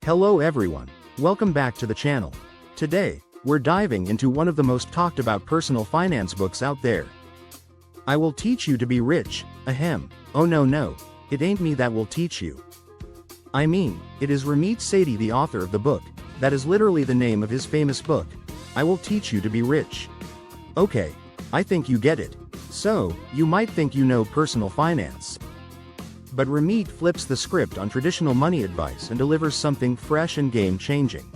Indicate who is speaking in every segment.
Speaker 1: Hello everyone, welcome back to the channel. Today, we're diving into one of the most talked about personal finance books out there. I Will Teach You to Be Rich, Ahem. Oh no, it ain't me that will teach you. I mean, it is Ramit Sethi, the author of the book. That is literally the name of his famous book, I Will Teach You to Be Rich. Okay, I think you get it. So, you might think you know personal finance. But Ramit flips the script on traditional money advice and delivers something fresh and game-changing.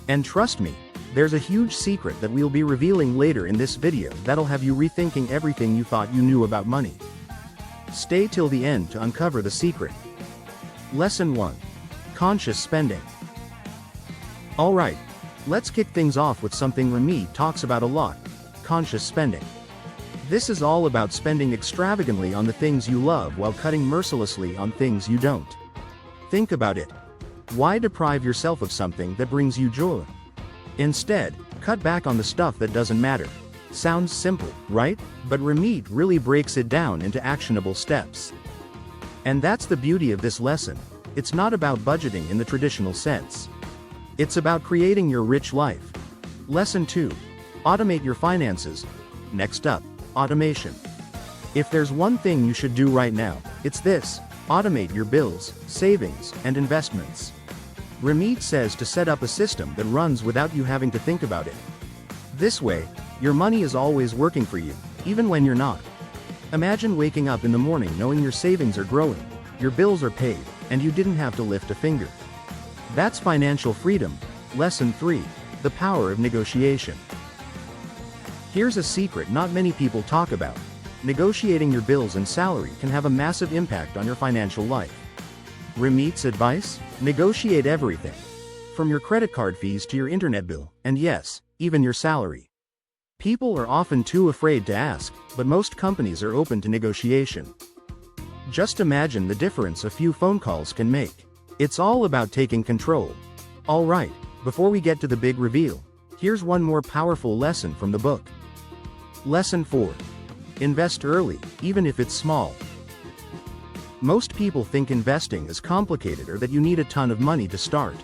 Speaker 1: And trust me, there's a huge secret that we'll be revealing later in this video that'll have you rethinking everything you thought you knew about money. Stay till the end to uncover the secret. Lesson 1. Conscious Spending. Alright, let's kick things off with something Ramit talks about a lot: conscious spending. This is all about spending extravagantly on the things you love while cutting mercilessly on things you don't. Think about it. Why deprive yourself of something that brings you joy? Instead, cut back on the stuff that doesn't matter. Sounds simple, right? But Ramit really breaks it down into actionable steps. And that's the beauty of this lesson. It's not about budgeting in the traditional sense. It's about creating your rich life. Lesson 2. Automate your finances. Next up, automation. If there's one thing you should do right now, it's this: automate your bills, savings, and investments. Ramit says to set up a system that runs without you having to think about it. This way, your money is always working for you, even when you're not. Imagine waking up in the morning knowing your savings are growing, your bills are paid, and you didn't have to lift a finger. That's financial freedom. Lesson 3. The power of negotiation. Here's a secret not many people talk about. Negotiating your bills and salary can have a massive impact on your financial life. Ramit's advice? Negotiate everything. From your credit card fees to your internet bill, and yes, even your salary. People are often too afraid to ask, but most companies are open to negotiation. Just imagine the difference a few phone calls can make. It's all about taking control. Alright, before we get to the big reveal, here's one more powerful lesson from the book. Lesson 4. Invest early, even if it's small. Most people think investing is complicated or that you need a ton of money to start.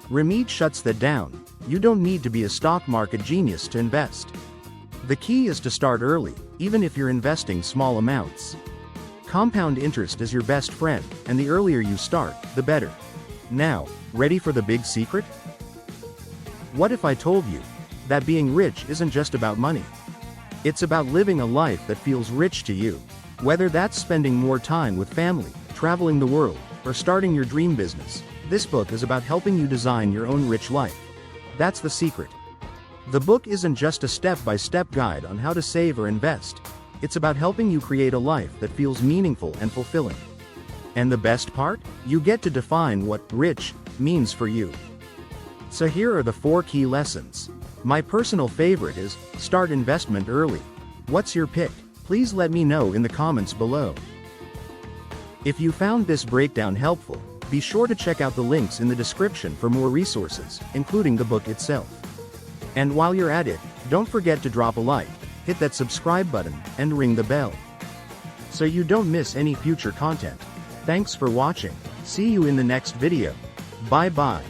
Speaker 1: Ramit shuts that down. You don't need to be a stock market genius to invest. The key is to start early, even if you're investing small amounts. Compound interest is your best friend, and the earlier you start, the better. Now, ready for the big secret? What if I told you that being rich isn't just about money? It's about living a life that feels rich to you. Whether that's spending more time with family, traveling the world, or starting your dream business, this book is about helping you design your own rich life. That's the secret. The book isn't just a step-by-step guide on how to save or invest. It's about helping you create a life that feels meaningful and fulfilling. And the best part? You get to define what rich means for you. So here are the 4 key lessons. My personal favorite is, start investment early. What's your pick? Please let me know in the comments below. If you found this breakdown helpful, be sure to check out the links in the description for more resources, including the book itself. And while you're at it, don't forget to drop a like, hit that subscribe button, and ring the bell, so you don't miss any future content. Thanks for watching. See you in the next video. Bye bye.